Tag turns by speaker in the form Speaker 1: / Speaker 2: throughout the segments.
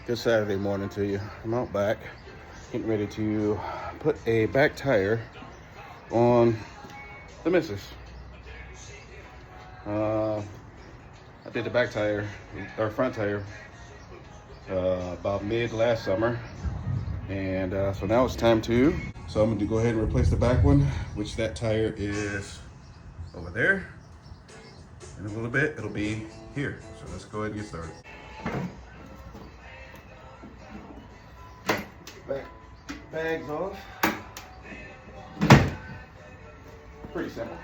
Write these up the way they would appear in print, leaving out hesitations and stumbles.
Speaker 1: Good Saturday morning to you. I'm out back, getting ready to put a back tire on the missus. I did the back tire, or front tire, about mid last summer. And so now it's time to, so I'm going to go ahead and replace the back one, which that tire is over there. In a little bit, it'll be here. So let's go ahead and get started. Bags off. Pretty simple.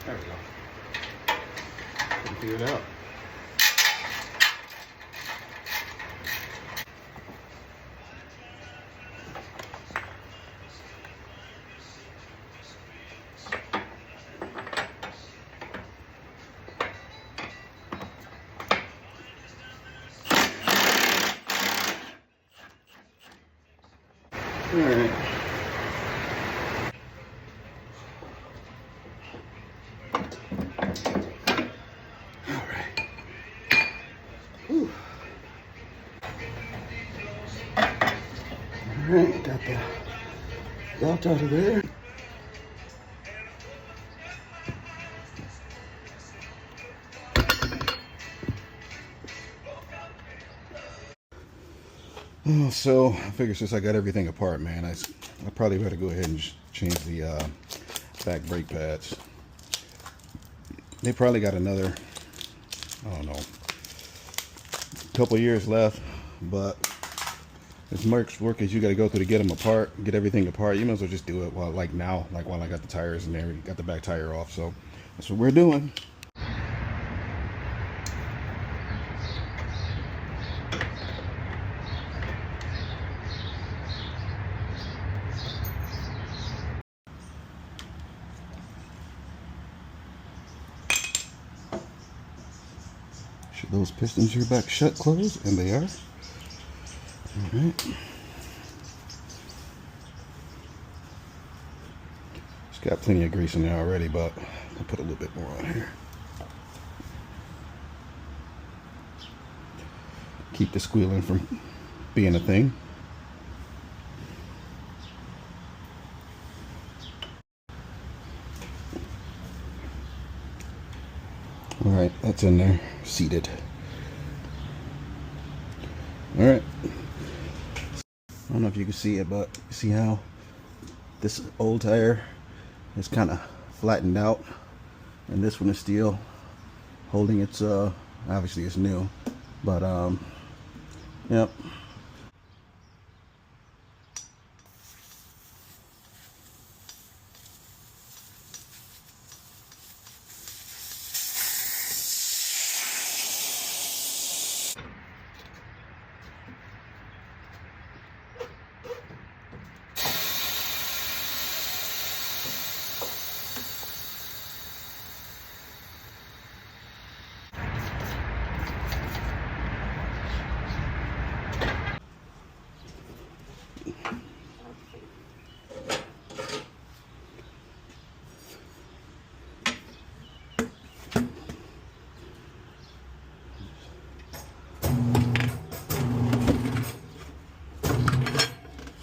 Speaker 1: There we go. Can figure it out. All right. All right. Whew. All right, got the belt out of there. Oh, so I figure since I got everything apart, man, I probably better go ahead and just change the back brake pads. They probably got another, I don't know, couple years left, but as much work as you got to go through to get them apart, get everything apart, you might as well just do it while I got the tires in there, got the back tire off. So that's what we're doing. Should those pistons here back shut closed? And they are. All right. It's got plenty of grease in there already, but I'll put a little bit more on here. Keep the squealing from being a thing. All right, that's in there, seated. All right. I don't know if you can see it, but you see how this old tire is kind of flattened out, and this one is still holding its, obviously it's new, but yep.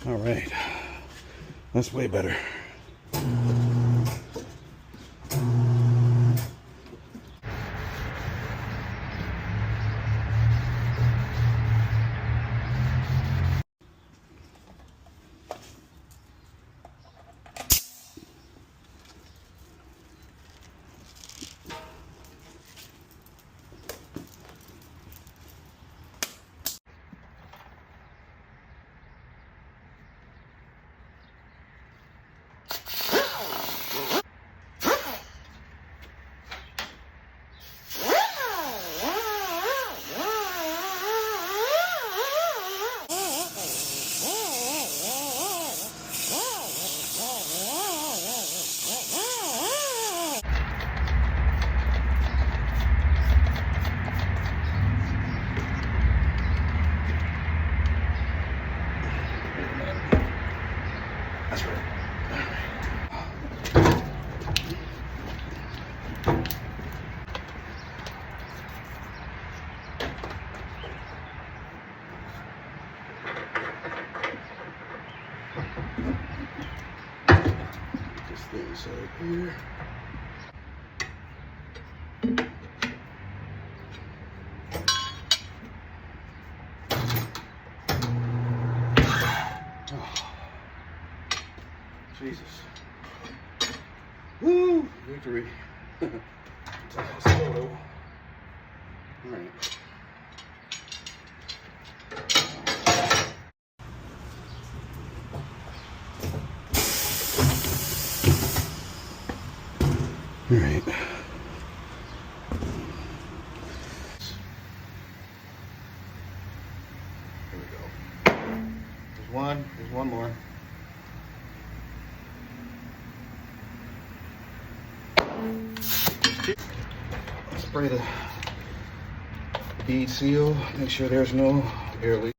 Speaker 1: All right, that's way better. inside here. Oh, Jesus. Woo! Victory. All right. All right. Here we go. There's one more. Spray the bead seal, make sure there's no air leak.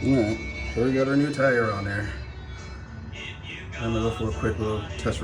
Speaker 1: Alright, so we got our new tire on there. I'm gonna go for a quick little test